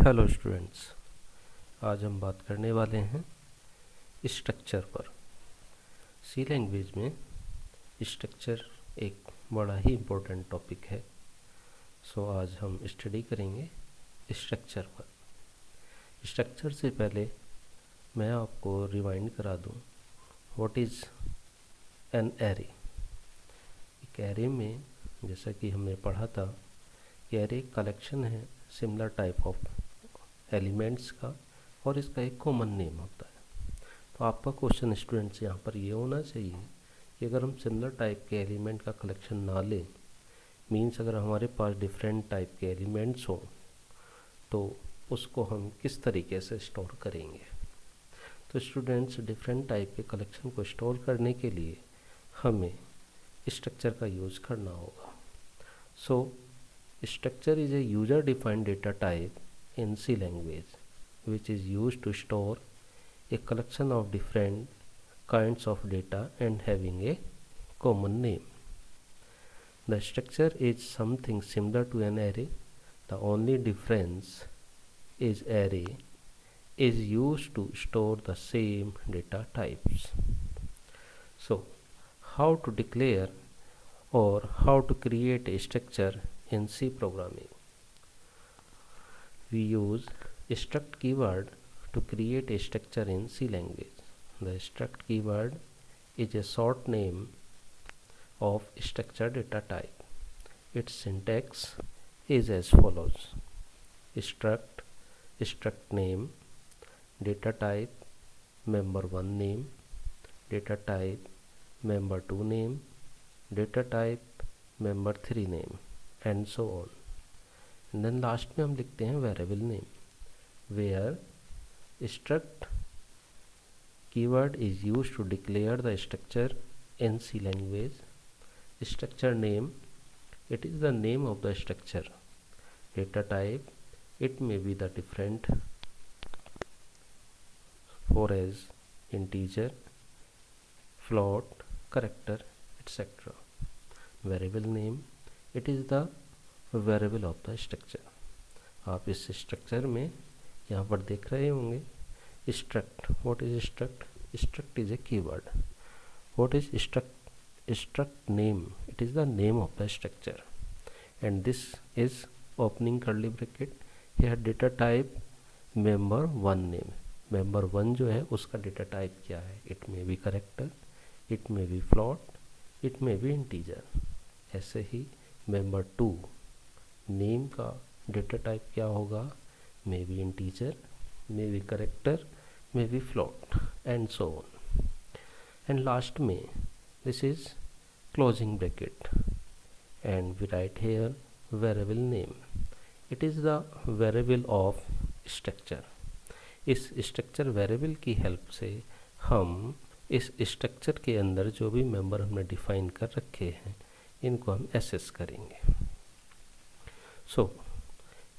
Hello students, आज हम बात करने वाले हैं स्ट्रक्चर पर। सी लैंग्वेज में स्ट्रक्चर एक बड़ा ही इम्पोर्टेंट टॉपिक है। सो आज हम स्टडी करेंगे स्ट्रक्चर पर। स्ट्रक्चर से पहले मैं आपको रिवाइंड करा दूं, व्हाट इज़ एन एरे। एक एरे में, जैसा कि हमने पढ़ा था कि एरे एक कलेक्शन है सिमिलर टाइप ऑफ एलिमेंट्स का, और इसका एक कॉमन नेम होता है। तो आपका क्वेश्चन स्टूडेंट्स यहाँ पर ये होना चाहिए कि अगर हम सिमिलर टाइप के एलिमेंट का कलेक्शन ना लें, मीन्स अगर हमारे पास डिफरेंट टाइप के एलिमेंट्स हों, तो उसको हम किस तरीके से स्टोर करेंगे। तो स्टूडेंट्स, डिफरेंट टाइप के कलेक्शन को स्टोर करने के लिए हमें स्ट्रक्चर का यूज़ करना होगा। So structure is a user defined data type in C language, which is used to store a collection of different kinds of data and having a common name. The structure is something similar to an array. The only difference is array is used to store the same data types. So, how to declare or how to create a structure in C programming? We use struct keyword to create a structure in C language. The struct keyword is a short name of structure data type. Its syntax is as follows: struct name, data type member1 name, data type member2 name, data type member3 name, and so on. And then last में हम लिखते हैं variable name, where struct keyword is used to declare the structure in C language. Structure name, it is the name of the structure. Data type, it may be the different for as integer, float, character, etc. Variable name, it is the variable of the structure. आप इस structure में यहाँ पर देख रहे होंगे struct. What is struct? Struct is a keyword. What is struct name? It is the name of the structure, and this is opening curly bracket. Here data type member one name. Member one जो है उसका data type क्या है? It may be character, it may be float, it may be integer. ऐसे ही member two name का data type क्या होगा? May be integer, may be character, may be float, and so on. And last में this is closing bracket, and we write here variable name. It is the variable of structure. इस structure variable की help से हम इस structure के अंदर जो भी मेंबर हमने डिफाइन कर रखे हैं, इनको हम एसेस करेंगे। सो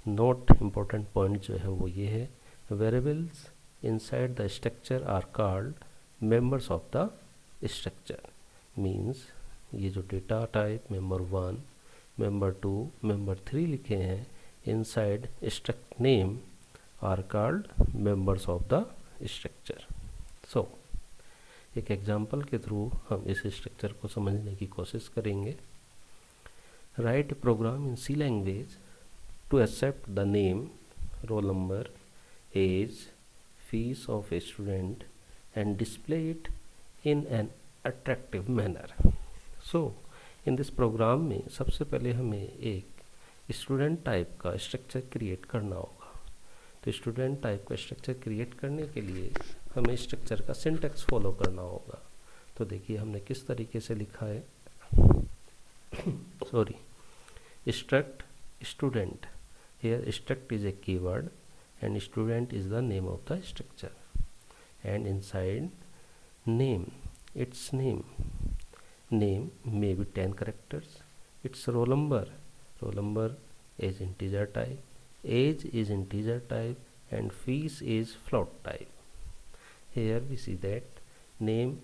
नोट इम्पोर्टेंट पॉइंट जो है वो ये है, variables inside the structure are called members of the structure. Means ये जो data type member one, member two, member three लिखे हैं inside struct name are called members of the structure. So एक एग्जांपल के थ्रू हम इस structure को समझने की कोशिश करेंगे। Write a program in C language to accept the name, roll number, age, fees of a student and display it in an attractive manner. So, in this program में सबसे पहले हमें एक स्टूडेंट टाइप का स्ट्रक्चर क्रिएट करना होगा। तो student type का स्ट्रक्चर क्रिएट करने के लिए हमें स्ट्रक्चर का सिंटैक्स फॉलो करना होगा। तो देखिए हमने किस तरीके से लिखा है। sorry, struct student. Here struct is a keyword and student is the name of the structure, and inside name, its name may be 10 characters. Its roll number is integer type, age is integer type, and fees is float type. Here we see that name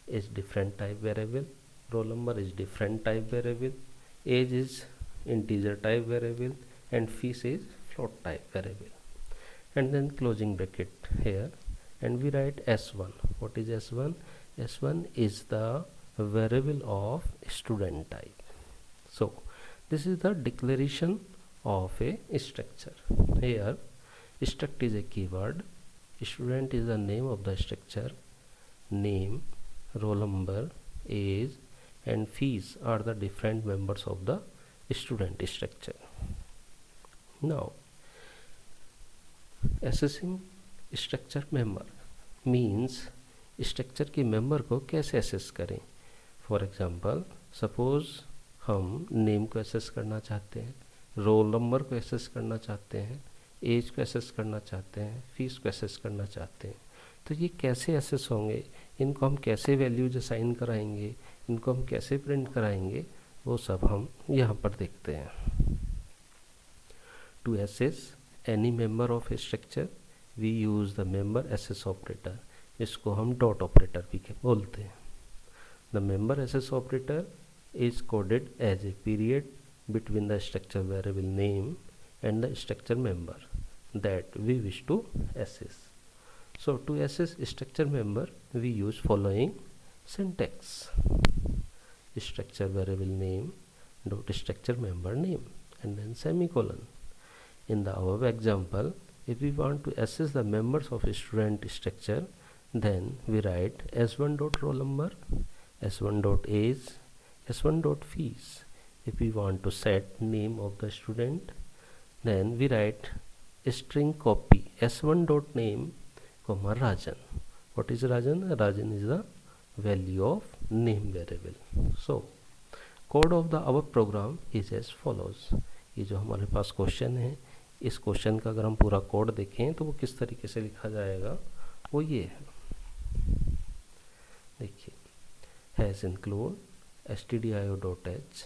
is different type variable, roll number is different type variable, age is integer type variable, and fees is float type variable. and then closing bracket here, and we write s1. What is s1? S1 is the variable of student type. So this is the declaration of a structure. Here struct is a keyword, student is the name of the structure, name, roll number, age and fees are the different members of the student structure. Now assessing structure member means structure के member को कैसे assess करें. For example suppose हम name को assess करना चाहते हैं, roll number को एसेस करना चाहते हैं, एज को एसेस करना चाहते हैं, फीस को एसेस करना चाहते हैं. तो ये कैसे एसेस होंगे, इनको हम कैसे वैल्यूज असाइन कराएंगे, इनको हम कैसे प्रिंट कराएंगे, वो सब हम यहाँ पर देखते हैं. To access any member of a structure we use the member access operator. इसको हम डॉट ऑपरेटर भी बोलते हैं. The member access operator is coded as a period between the structure variable name and the structure member that we wish to access. So to assess structure member we use following syntax: structure variable name dot structure member name and then semicolon. In the above example, if we want to assess the members of a student structure, then we write s1 dot roll number, s1 dot age, s1 dot fees. If we want to set name of the student, then we write string copy s1 dot name comma Rajan. What is Rajan? Rajan is the value of name variable. So code of the above program is as follows. ये जो हमारे पास question है, इस question का अगर हम पूरा code देखें तो वो किस तरीके से लिखा जाएगा, वो ये है. देखिए, has include stdio.h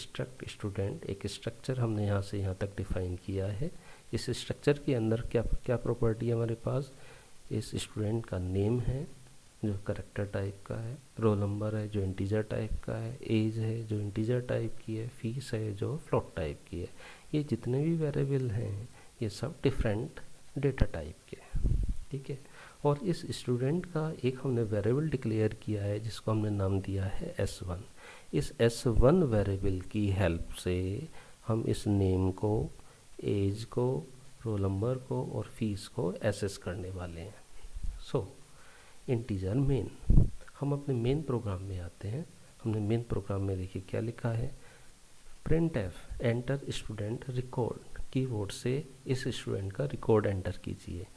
struct student. एक स्ट्रक्चर हमने यहाँ से यहाँ तक डिफाइन किया है. इस स्ट्रक्चर के अंदर क्या क्या प्रॉपर्टी है हमारे पास. इस स्टूडेंट का नेम है जो करेक्टर टाइप का है, रोल नंबर है जो इंटीजर टाइप का है, एज है जो इंटीजर टाइप की है, फीस है जो फ्लोट टाइप की है. ये जितने भी वेरिएबल हैं ये सब डिफरेंट डेटा टाइप के, ठीक है. और इस स्टूडेंट का एक हमने वेरिएबल डिक्लेयर किया है जिसको हमने नाम दिया है s1. इस s1 वेरिएबल की हेल्प से हम इस नेम को, एज को, रोल नंबर को और फीस को एसेस करने वाले हैं. सो इंटीजर मेन. हम अपने मेन प्रोग्राम में आते हैं. हमने मेन प्रोग्राम में देखिए क्या लिखा है. Print F enter student record. Keyboard से इस स्टूडेंट का रिकॉर्ड एंटर कीजिए.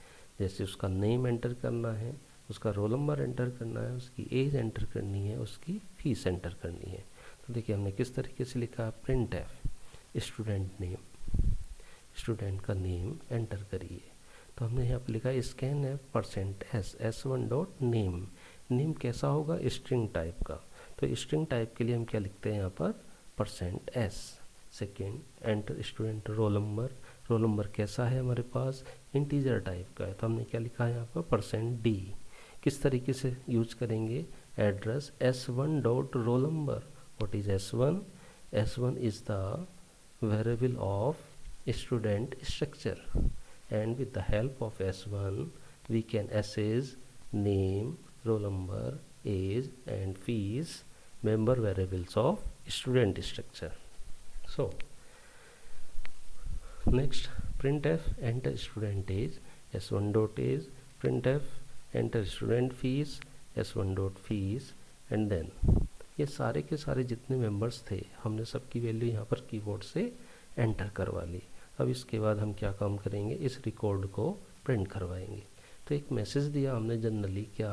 जैसे उसका नेम एंटर करना है, उसका रोल नंबर एंटर करना है, उसकी एज एंटर करनी है, उसकी फीस एंटर करनी है. तो देखिए हमने किस तरीके से लिखा है. Print F student name, student का नेम एंटर करिए. तो हमने यहाँ पर लिखा स्कैन है %s s1 dot name. Name कैसा होगा, स्ट्रिंग टाइप का. तो स्ट्रिंग टाइप के लिए हम क्या लिखते हैं यहाँ पर %s. Second enter student roll number. Roll number कैसा है हमारे पास, इंटीजर टाइप का है. तो हमने क्या लिखा है यहाँ पर %d. किस तरीके से यूज करेंगे, address s1 dot roll number. What is s1? s1 is the variable of student structure, and with the help of s1 we can assess name, roll number, age and fees, member variables of student structure. So next, printf enter student age, s1 dot age, printf enter student fees, s1 dot fees, and then ये सारे के सारे जितने members थे हमने सबकी value यहाँ पर कीबोर्ड से एंटर करवा ली. अब इसके बाद हम क्या काम करेंगे, इस रिकॉर्ड को प्रिंट करवाएंगे. तो एक मैसेज दिया हमने जनरली क्या,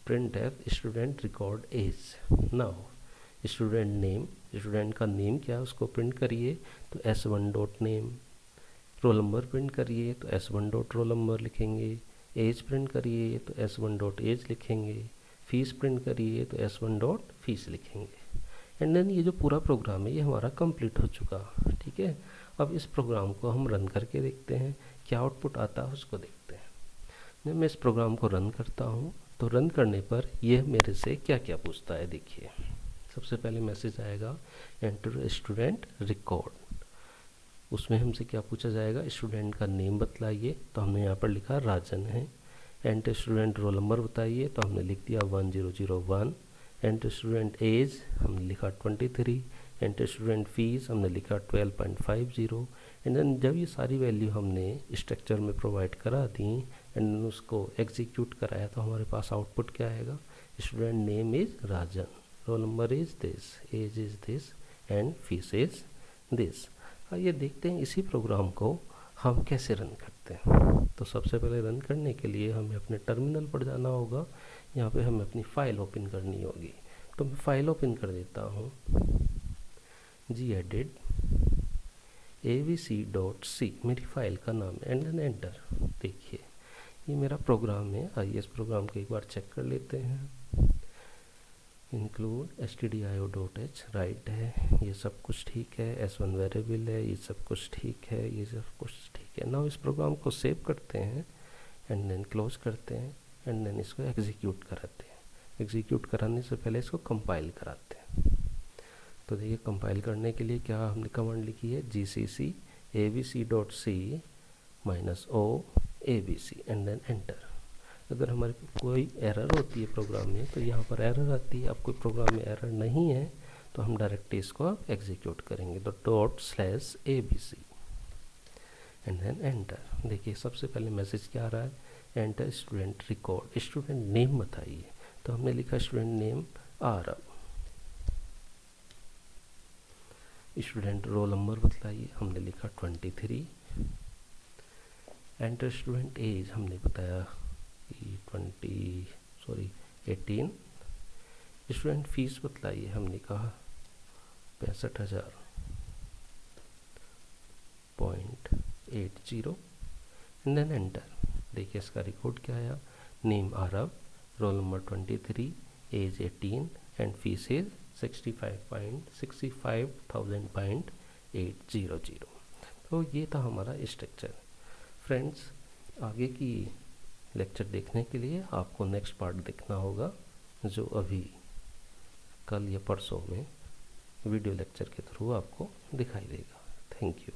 printf student record age. Now student name, student का नेम क्या है उसको प्रिंट करिए. तो s1 dot name. Roll number print करिए तो s1 डॉट रोल नंबर लिखेंगे. एज प्रिंट करिए तो s1 डॉट एज लिखेंगे. फीस प्रिंट करिए तो s1 डॉट फीस लिखेंगे. एंड देन ये जो पूरा प्रोग्राम है ये हमारा कंप्लीट हो चुका, ठीक है. अब इस प्रोग्राम को हम रन करके देखते हैं क्या आउटपुट आता है, उसको देखते हैं. जब मैं इस प्रोग्राम को रन करता हूँ तो रन करने पर यह मेरे से क्या क्या पूछता है. देखिए सबसे पहले मैसेज आएगा एंटर स्टूडेंट रिकॉर्ड. उसमें हमसे क्या पूछा जाएगा, स्टूडेंट का नेम बतलाइए, तो हमने यहाँ पर लिखा राजन है। एंटर स्टूडेंट रोल नंबर बताइए, तो हमने लिख दिया 1001। एंटर स्टूडेंट एज हमने लिखा 23। एंटर स्टूडेंट फीस हमने लिखा 12.50। एंड देन जब ये सारी वैल्यू हमने स्ट्रक्चर में प्रोवाइड करा दी एंड देन उसको एग्जीक्यूट कराया, तो हमारे पास आउटपुट क्या आएगा, student name is Rajan, roll number is this, age is this and fees is this. आइए देखते हैं इसी प्रोग्राम को हम कैसे रन करते हैं। तो सबसे पहले रन करने के लिए हमें अपने टर्मिनल पर जाना होगा। यहाँ पे हमें अपनी फ़ाइल ओपन करनी होगी, तो मैं फ़ाइल ओपन कर देता हूँ, gedit abc.c मेरी फ़ाइल का नाम है, एंड देन एंटर। देखिए ये मेरा प्रोग्राम है। आइए इस प्रोग्राम को एक बार चेक कर लेते हैं। इंक्लूड stdio.h राइट है, ये सब कुछ ठीक है, s1 वेरिएबल है, ये सब कुछ ठीक है, ये सब कुछ ठीक है। नाउ इस प्रोग्राम को सेव करते हैं एंड देन क्लोज करते हैं एंड देन इसको एग्जीक्यूट कराते हैं। एग्जीक्यूट कराने से पहले इसको कंपाइल कराते हैं। तो देखिए कंपाइल करने के लिए क्या हमने कमांड लिखी है, gcc abc.c -o abc and then enter. अगर हमारे कोई एरर होती है प्रोग्राम में तो यहाँ पर एरर आती है। अब कोई प्रोग्राम में एरर नहीं है तो हम डायरेक्ट इसको एग्जीक्यूट करेंगे, तो ./abc एंड देन एंटर। देखिए सबसे पहले मैसेज क्या आ रहा है, enter student record, student name बताइए, तो हमने लिखा student name Aarav. Student roll number बतलाइए, हमने लिखा 23। एंटर स्टूडेंट एज हमने बताया 18। स्टूडेंट फीस बतलाइए, हमने कहा 65,000.80 एंड देन एंटर। देखिए इसका रिकॉर्ड क्या आया, name Aarav, roll number 23, age 18 and fees is 65,000.800। तो ये था हमारा स्ट्रक्चर। फ्रेंड्स आगे की लेक्चर देखने के लिए आपको नेक्स्ट पार्ट देखना होगा, जो अभी कल या परसों में वीडियो लेक्चर के थ्रू आपको दिखाई देगा। Thank you.